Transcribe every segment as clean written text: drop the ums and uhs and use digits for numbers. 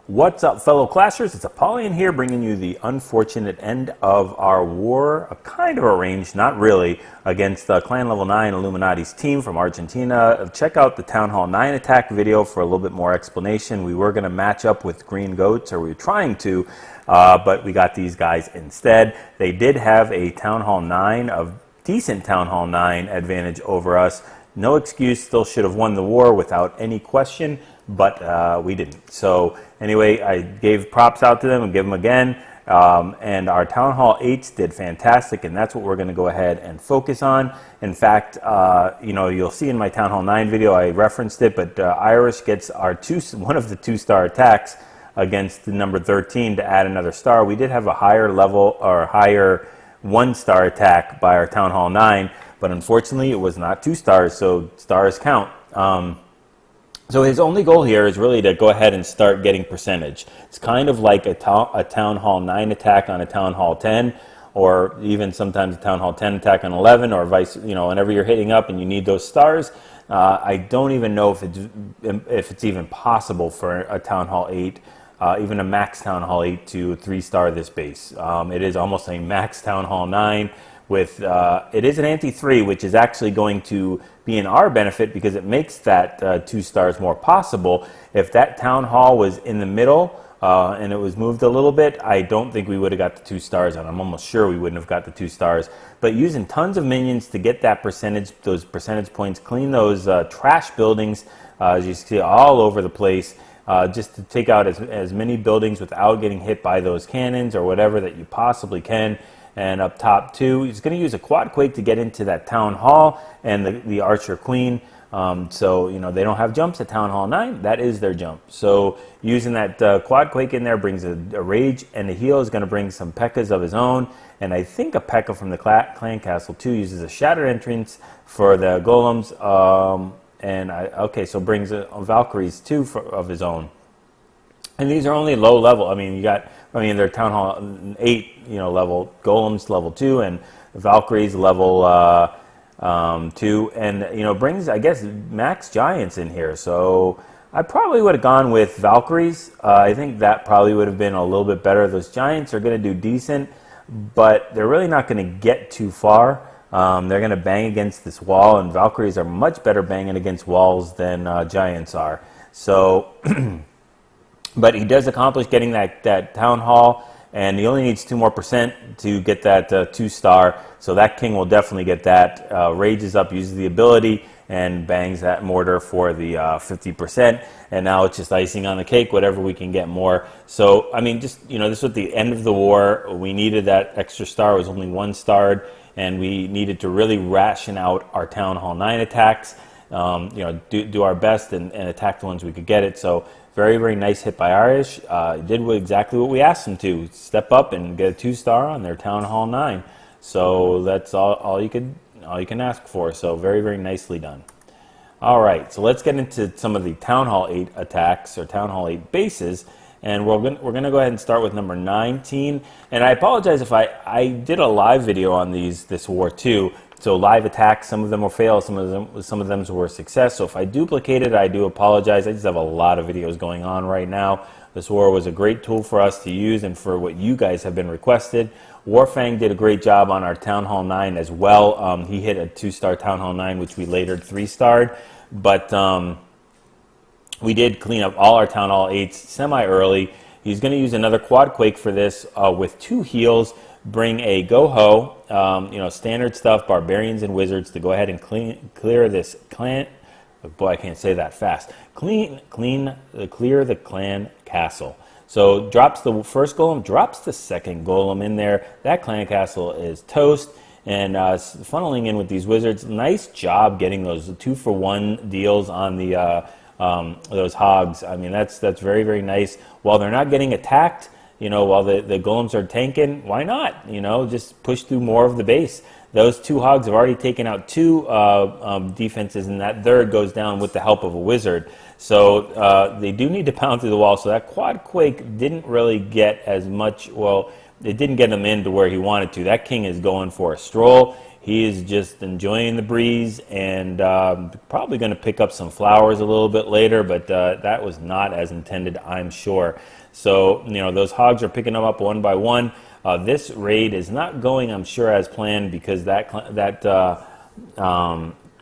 What's up, fellow Clashers? It's Apollyon here, bringing you the unfortunate end of our war, a kind of arranged, not really, against the Clan Level 9 Illuminatis team from Argentina. Check out the Town Hall 9 attack video for a little bit more explanation. We were going to match up with Green Goats, or we were trying to, but we got these guys instead. They did have a Town Hall 9, a decent Town Hall 9 advantage over us. No excuse, still should have won the war without any question, but we didn't. So anyway, I gave props out to them and give them again. And our Town Hall 8s did fantastic, and that's what we're going to go ahead and focus on. In fact, you know, you'll see in my Town Hall 9 video, I referenced it, but Irish gets our one of the 2-star attacks against the number 13 to add another star. We did have a higher level or higher 1-star attack by our Town Hall 9, but unfortunately it was not 2 stars, so stars count. So his only goal here is really to go ahead and start getting percentage. It's kind of like a Town Hall 9 attack on a Town Hall 10, or even sometimes a Town Hall 10 attack on 11, or vice, you know, whenever you're hitting up and you need those stars. I don't even know if it's even possible for a Town Hall 8, even a max Town Hall 8 to 3-star this base. It is almost a max Town Hall 9 with, it is an anti-3, which is actually going to be in our benefit because it makes that 2 stars more possible. If that Town Hall was in the middle and it was moved a little bit, I don't think we would have got the 2 stars, and I'm almost sure we wouldn't have got the 2 stars. But using tons of minions to get that percentage, those percentage points, clean those trash buildings, as you see all over the place, just to take out as many buildings without getting hit by those cannons or whatever that you possibly can. And up top too, he's going to use a quad quake to get into that Town Hall and the Archer Queen. So, you know, they don't have jumps at Town Hall 9. That is their jump. So using that quad quake in there brings a rage, and the heal is going to bring some P.E.K.K.A.s of his own. And I think a P.E.K.K.A. from the clan castle too uses a shattered entrance for the golems. Okay, so brings Valkyries too of his own. And these are only low level. I mean, they're Town Hall 8, you know, level golems level 2, and Valkyries level 2, and you know, brings, I guess, max giants in here. So I probably would have gone with Valkyries. I think that probably would have been a little bit better. Those giants are going to do decent, but they're really not going to get too far. They're going to bang against this wall, and Valkyries are much better banging against walls than giants are. So. But he does accomplish getting that Town Hall, and he only needs 2% more to get that 2-star. So that king will definitely get that. Rages up, uses the ability, and bangs that mortar for the 50%. And now it's just icing on the cake, whatever we can get more. So, I mean, just, you know, this was the end of the war. We needed that extra star. It was only 1-starred, and we needed to really ration out our Town Hall 9 attacks. You know, do our best and attack the ones we could get it. So very, very nice hit by Irish. Did exactly what we asked him to, step up and get a 2-star on their Town Hall 9. So that's all you can ask for. So very, very nicely done. All right, so let's get into some of the Town Hall 8 attacks, or Town Hall 8 bases. And we're gonna go ahead and start with number 19. And I apologize if I did a live video on this war too. So live attacks, some of them were fail, some of them were a success. So if I duplicated, I do apologize. I just have a lot of videos going on right now. This war was a great tool for us to use and for what you guys have been requested. Warfang did a great job on our Town Hall 9 as well. He hit a 2-star Town Hall 9, which we later 3-starred. But we did clean up all our Town Hall 8s semi-early. He's going to use another quad quake for this with 2 heals. Bring a GoHo, you know, standard stuff, barbarians and wizards, to go ahead and clear this clan. Oh boy, I can't say that fast. Clear the clan castle. So drops the first golem, drops the second golem in there. That clan castle is toast. And funneling in with these wizards. Nice job getting those 2-for-1 deals on the those hogs. I mean, that's very, very nice. While they're not getting attacked, you know, while the golems are tanking, why not? You know, just push through more of the base. Those 2 hogs have already taken out 2 defenses, and that third goes down with the help of a wizard. So they do need to pound through the wall. So that quad quake didn't really get as much, well, it didn't get him into where he wanted to. That king is going for a stroll. he is just enjoying the breeze and probably going to pick up some flowers a little bit later, but that was not as intended, I'm sure. So, you know, those hogs are picking them up one by one. This raid is not going, I'm sure, as planned, because that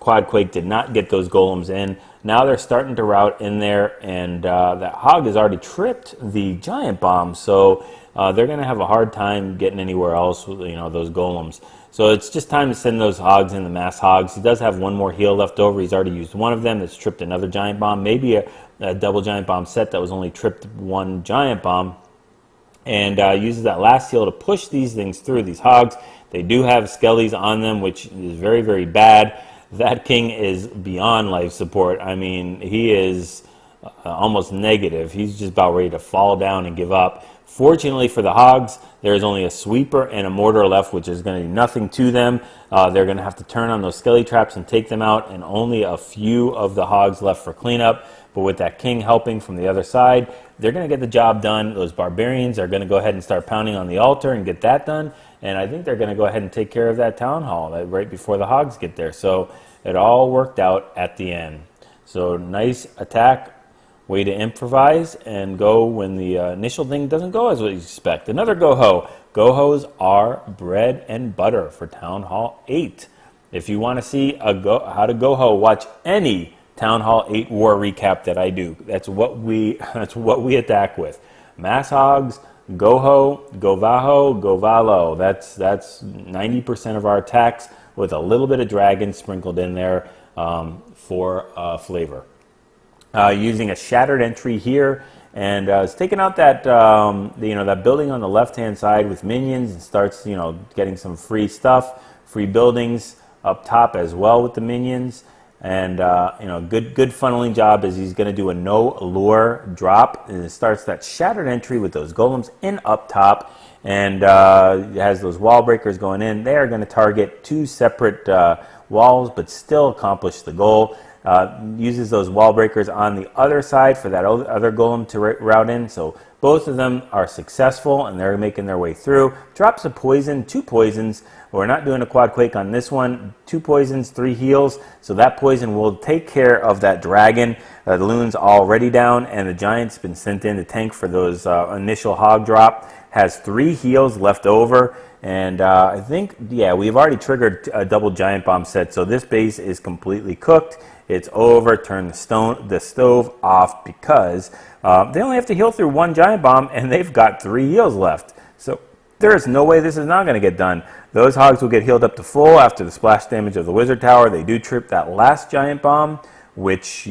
Quadquake did not get those golems in. Now they're starting to route in there, and that hog has already tripped the giant bomb, so they're going to have a hard time getting anywhere else with, you know, those golems. So it's just time to send those hogs in, the mass hogs. He does have one more heal left over. He's already used one of them. That's tripped another giant bomb. Maybe a double giant bomb set that was only tripped one giant bomb. And uses that last heal to push these things through, these hogs. They do have skellies on them, which is very, very bad. That king is beyond life support. I mean, he is almost negative. He's just about ready to fall down and give up. Fortunately for the hogs, there is only a sweeper and a mortar left, which is going to do nothing to them. They're going to have to turn on those skelly traps and take them out, and only a few of the hogs left for cleanup. But with that king helping from the other side, they're going to get the job done. Those barbarians are going to go ahead and start pounding on the altar and get that done. And I think they're going to go ahead and take care of that town hall right before the hogs get there. So it all worked out at the end. So nice attack. Way to improvise and go when the initial thing doesn't go as what you expect. Another GoHo. GoHos are bread and butter for Town Hall 8. If you want to see how to GoHo, watch any Town Hall 8 war recap that I do. That's what we attack with. Mass hogs, GoHo, GoVaHo, GoVaLo. That's 90% of our attacks, with a little bit of dragon sprinkled in there for flavor. Using a shattered entry here, and it's taking out that that building on the left-hand side with minions, and starts getting some free stuff, free buildings up top as well with the minions, and good funneling job as he's going to do a no lure drop, and it starts that shattered entry with those golems in up top, and it has those wall breakers going in. They are going to target two separate walls, but still accomplish the goal. Uses those wall breakers on the other side for that other golem to route in. So both of them are successful, and they're making their way through. Drops a poison, 2 poisons. We're not doing a quad quake on this one. 2 poisons, 3 heals. So that poison will take care of that dragon. The loon's already down, and the giant's been sent in to tank for those initial hog drop. Has 3 heals left over. And I think, yeah, we've already triggered a double giant bomb set. So this base is completely cooked. It's over. Turn the stove off, because they only have to heal through 1 giant bomb, and they've got 3 heals left. So there is no way this is not going to get done. Those hogs will get healed up to full after the splash damage of the wizard tower. They do trip that last giant bomb, which,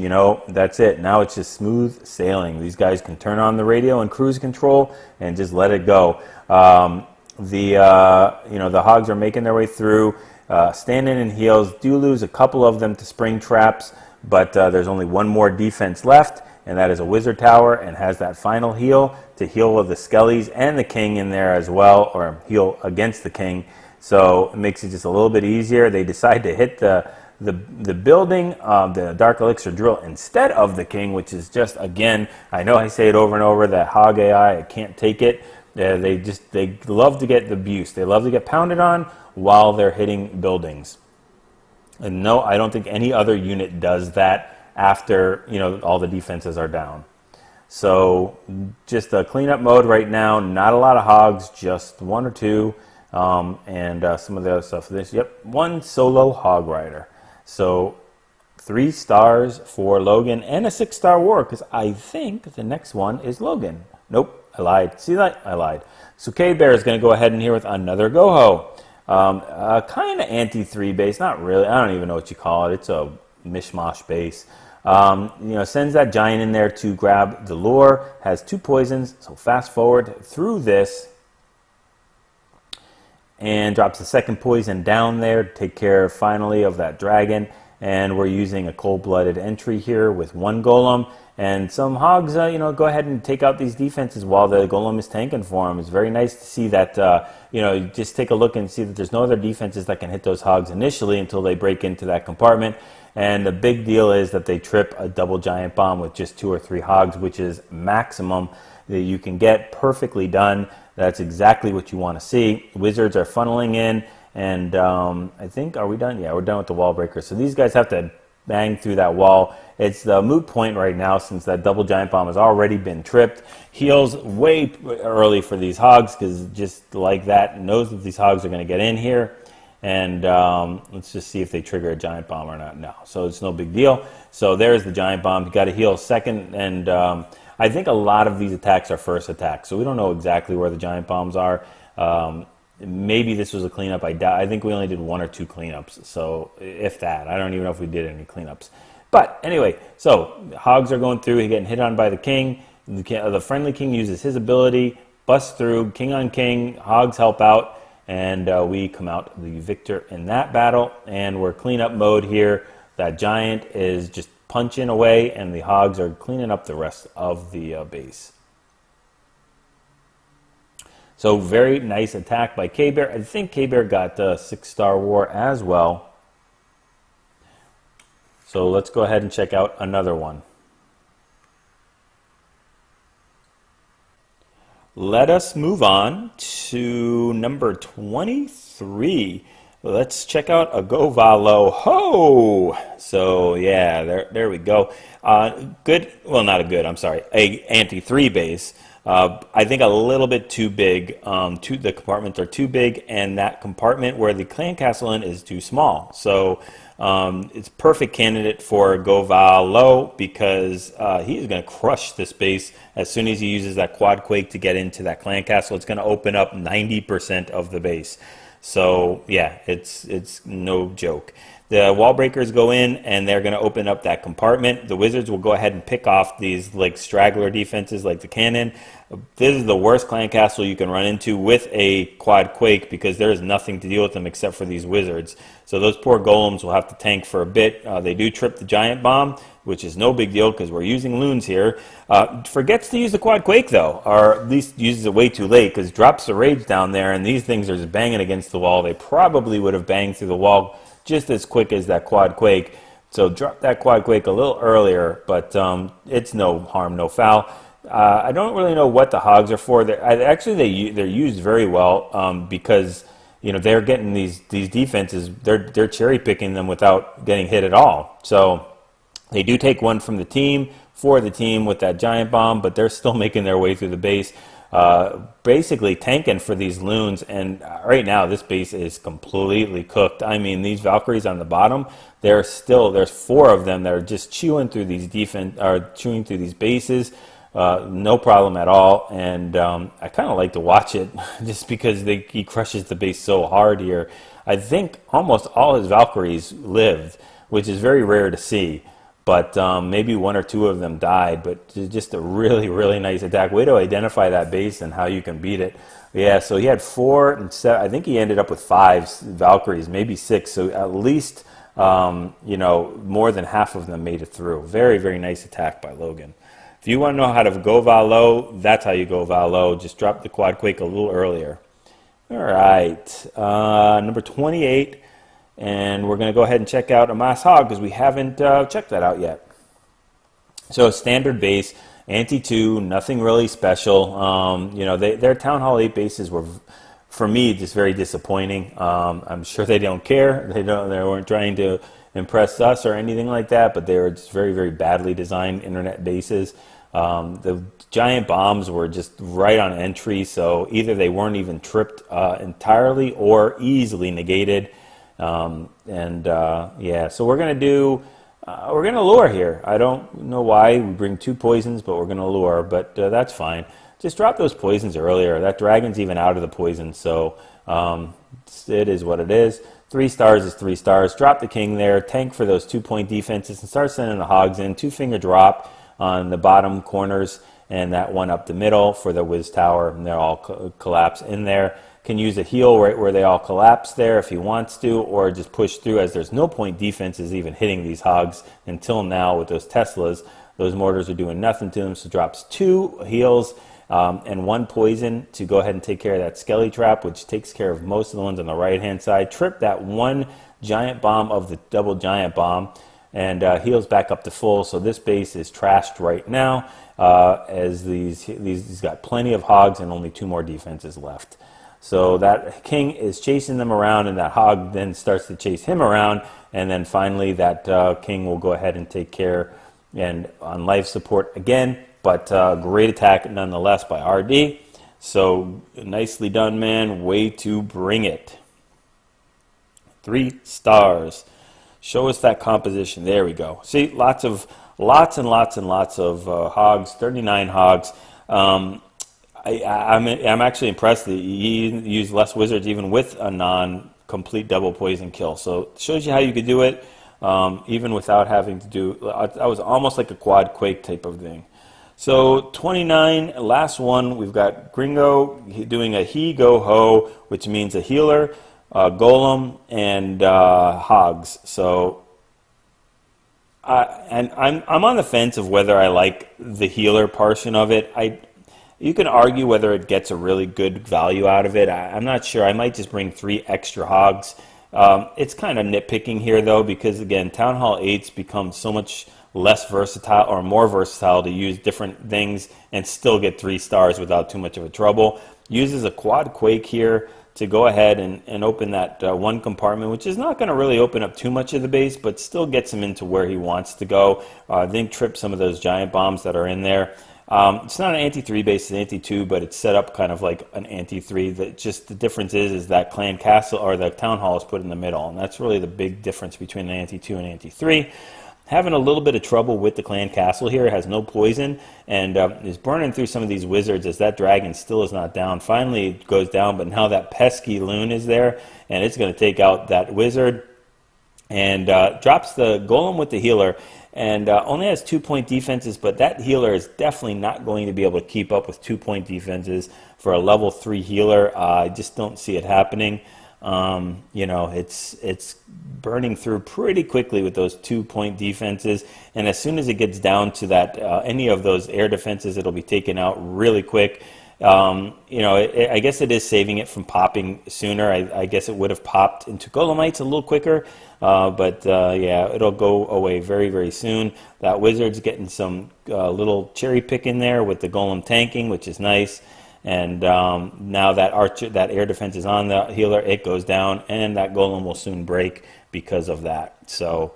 that's it. Now it's just smooth sailing. These guys can turn on the radio and cruise control and just let it go. The hogs are making their way through. Stand-in and heals. Do lose a couple of them to spring traps, but there's only 1 more defense left, and that is a wizard tower, and has that final heal to heal with the skellies and the king in there as well, or heal against the king. So it makes it just a little bit easier. They decide to hit the building, the dark elixir drill, instead of the king, which is just, again, I know I say it over and over, that hog AI, I can't take it. They love to get abused. They love to get pounded on while they're hitting buildings. And no, I don't think any other unit does that after all the defenses are down. So just a cleanup mode right now. Not a lot of hogs, just 1 or 2, and some of the other stuff. Yep, 1 solo hog rider. So 3 stars for Logan, and a 6-star war, because I think the next one is Logan. Nope. I lied. See that? I lied. So K-Bear is going to go ahead and here with another GoHo. Kind of anti-3 base. Not really. I don't even know what you call it. It's a mishmash base. Sends that giant in there to grab the lure. Has 2 poisons. So fast forward through this. And drops the 2nd poison down there to take care finally of that dragon. And we're using a cold-blooded entry here with 1 golem. And some hogs, go ahead and take out these defenses while the golem is tanking for them. It's very nice to see that, just take a look and see that there's no other defenses that can hit those hogs initially until they break into that compartment. And the big deal is that they trip a double giant bomb with just 2 or 3 hogs, which is maximum that you can get, perfectly done. That's exactly what you want to see. Wizards are funneling in, And I think, are we done? Yeah, we're done with the wall breakers. So these guys have to bang through that wall. It's the moot point right now since that double giant bomb has already been tripped. Heals way early for these hogs because just like that, knows that these hogs are going to get in here. And let's just see if they trigger a giant bomb or not. No, so it's no big deal. So there's the giant bomb. You got to heal second, and I think a lot of these attacks are first attacks. So we don't know exactly where the giant bombs are. Maybe this was a cleanup. I think we only did 1 or 2 cleanups. So if that, I don't even know if we did any cleanups. But anyway, so hogs are going through. He's getting hit on by the king. The friendly king uses his ability, busts through, king on king. Hogs help out. And we come out the victor in that battle, and we're cleanup mode here. That giant is just punching away, and the hogs are cleaning up the rest of the base. So very nice attack by K-Bear. I think K-Bear got the 6-star war as well. So let's go ahead and check out another one. Let us move on to number 23. Let's check out a GoVaLo. Ho! So yeah, there we go. Good, well not a good, I'm sorry, a anti-3 base. I think a little bit too big. The compartments are too big, and that compartment where the clan castle in is too small. So it's perfect candidate for GoVaLo because he is going to crush this base as soon as he uses that quad quake to get into that clan castle. It's going to open up 90% of the base. So yeah, it's no joke. The wall breakers go in and they're going to open up that compartment. The wizards will go ahead and pick off these like straggler defenses like the cannon. This is the worst clan castle you can run into with a quad quake because there is nothing to deal with them except for these wizards. So those poor golems will have to tank for a bit. They do trip the giant bomb, which is no big deal because we're using loons here. Forgets to use the quad quake though, or at least uses it way too late because drops the rage down there and these things are just banging against the wall. They probably would have banged through the wall just as quick as that quad quake. So drop that quad quake a little earlier, but it's no harm, no foul. I don't really know what the hogs are for. Actually, they're used very well because you know they're getting these defenses. They're cherry picking them without getting hit at all. So they do take one from the team for the team with that giant bomb, but they're still making their way through the base. Basically tanking for these loons, and right now this base is completely cooked. I mean, these Valkyries on the bottom, there's 4 of them that are just chewing through these chewing through these bases, no problem at all. And I kind of like to watch it just because he crushes the base so hard here. I think almost all his Valkyries lived, which is very rare to see. But maybe 1 or 2 of them died, but just a really, really nice attack. Way to identify that base and how you can beat it. Yeah, so he had 4 and 7. I think he ended up with 5 Valkyries, maybe 6. So at least, you know, more than half of them made it through. Very, very nice attack by Logan. If you want to know how to GoVaLo, that's how you GoVaLo. Just drop the quad quake a little earlier. All right, number 28. And we're going to go ahead and check out a Mass Hog because we haven't checked that out yet. So standard base, anti-2, nothing really special. You know, their Town Hall 8 bases were, for me, just very disappointing. I'm sure they don't care. They weren't trying to impress us or anything like that, but they were just very, very badly designed internet bases. The giant bombs were just right on entry, so either they weren't even tripped entirely or easily negated. Yeah, so we're gonna lure here. I don't know why we bring 2 poisons, but we're gonna lure. But that's fine. Just drop those poisons earlier. That dragon's even out of the poison, so it is what it is. 3 stars is 3 stars. Drop the king there. Tank for those 2-point defenses and start sending the hogs in. 2-finger drop on the bottom corners and that one up the middle for the whiz tower, and they'll all collapse in there. Can use a heal right where they all collapse there if he wants to, or just push through as there's no point defenses even hitting these hogs until now with those Teslas. Those mortars are doing nothing to them, so drops 2 heals and 1 poison to go ahead and take care of that Skelly Trap, which takes care of most of the ones on the right-hand side. Trip that 1 giant bomb of the double giant bomb, and heals back up to full. So this base is trashed right now as he's got plenty of hogs and only 2 more defenses left. So that king is chasing them around, and that hog then starts to chase him around, and then finally that king will go ahead and take care and on life support again. But great attack nonetheless by RD. So nicely done, man. Way to bring it. 3 stars. Show us that composition. There we go. See, lots and lots of hogs. 39 hogs. I'm actually impressed that you use less wizards even with a non-complete double poison kill. So it shows you how you could do it even without having to do. That was almost like a quad quake type of thing. So 29, last one, we've got Gringo doing a GoHo, which means a healer, golem, and hogs. So and I'm on the fence of whether I like the healer portion of it. You can argue whether it gets a really good value out of it. I'm not sure. I might just bring 3 extra hogs. It's kind of nitpicking here though, because again, Town Hall 8s become so much less versatile or more versatile to use different things and still get 3 stars without too much of a trouble. Uses a quad quake here to go ahead and open that one compartment, which is not going to really open up too much of the base, but still gets him into where he wants to go. Then trip some of those giant bombs that are in there. It's not an anti-3 base, it's an anti-2, but it's set up kind of like an anti-3. Just the difference is that Clan Castle or the Town Hall is put in the middle, and that's really the big difference between an anti-2 and anti-3. Having a little bit of trouble with the Clan Castle here. It has no poison and is burning through some of these wizards as that dragon still is not down. Finally it goes down, but now that pesky loon is there and it's going to take out that wizard and drops the golem with the healer and only has 2-point defenses, but that healer is definitely not going to be able to keep up with 2-point defenses for a level 3 healer. I just don't see it happening. You know, it's burning through pretty quickly with those 2-point defenses, and as soon as it gets down to that any of those air defenses, it'll be taken out really quick. You know, I guess it is saving it from popping sooner. I guess it would have popped into Golemites a little quicker, but yeah, it'll go away very, very soon. That wizard's getting some little cherry pick in there with the golem tanking, which is nice. And now that air defense is on the healer, it goes down, and that golem will soon break because of that. So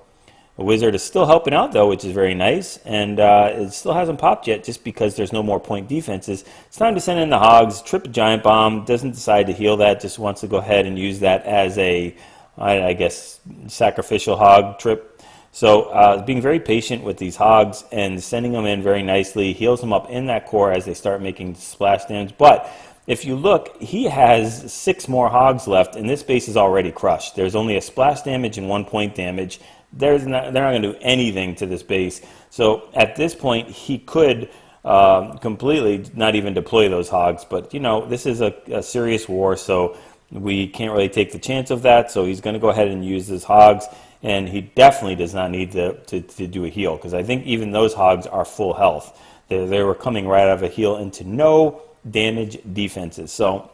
the wizard is still helping out though, which is very nice, and it still hasn't popped yet just because there's no more point defenses. It's time to send in the hogs. Trip a giant bomb, doesn't decide to heal that, just wants to go ahead and use that as a, I guess, sacrificial hog trip. So being very patient with these hogs and sending them in very nicely, heals them up in that core as they start making splash damage. But if you look, he has 6 more hogs left, and this base is already crushed. There's only a splash damage and 1-point damage. They're not going to do anything to this base. So at this point, he could completely not even deploy those hogs. But, you know, this is a serious war, so we can't really take the chance of that. So he's going to go ahead and use his hogs. And he definitely does not need to do a heal, because I think even those hogs are full health. They were coming right out of a heal into no damage defenses. So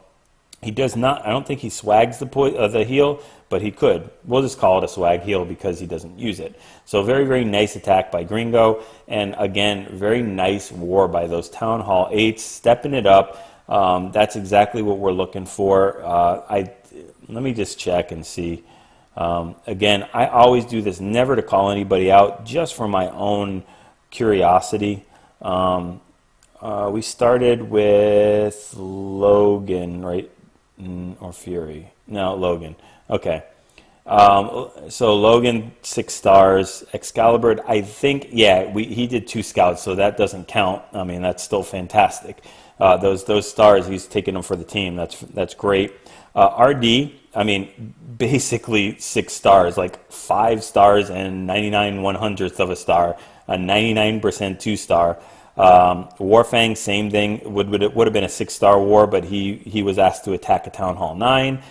he does not, I don't think he swags the heal, but he could. We'll just call it a swag heal because he doesn't use it. So very, very nice attack by Gringo. And again, very nice war by those Town Hall 8s, stepping it up. That's exactly what we're looking for. Let me just check and see. Again, I always do this never to call anybody out, just for my own curiosity. We started with Logan, right? Or Fury? No, Logan. Okay. So Logan, 6 stars. Excalibur, I think, yeah, he did 2 scouts, so that doesn't count. I mean, that's still fantastic. Those stars, he's taking them for the team. That's great. RD, I mean, basically 6 stars, like 5 stars and 99/100th of a star, a 99% 2-star. Warfang, same thing. It would have been a 6-star war, but he was asked to attack a Town Hall 9.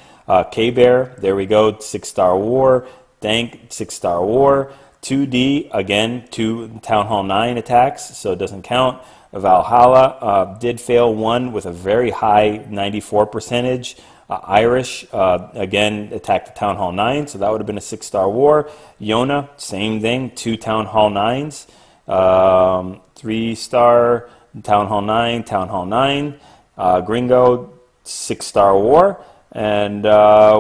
K-Bear, there we go, 6-star war. Dank, 6-star war. 2D, again, 2 Town Hall 9 attacks, so it doesn't count. Valhalla did fail 1 with a very high 94 percentage. Irish, again, attacked the Town Hall 9, so that would have been a 6-star war. Yona, same thing, 2 Town Hall 9s. 3-star, Town Hall 9, Town Hall 9. Gringo, 6-star war. And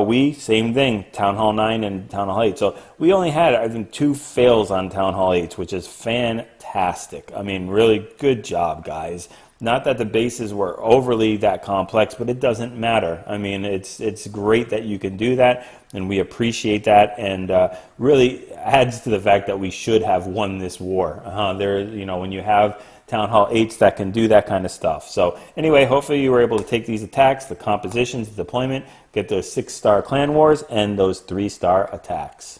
we, same thing, Town Hall 9 and Town Hall 8. So we only had, I think, 2 fails on Town Hall 8s, which is fantastic. I mean, really good job, guys. Not that the bases were overly that complex, but it doesn't matter. I mean, it's great that you can do that, and we appreciate that, and really adds to the fact that we should have won this war. You know, when you have Town Hall 8s that can do that kind of stuff. So anyway, hopefully you were able to take these attacks, the compositions, the deployment, get those 6-star clan wars, and those 3-star attacks.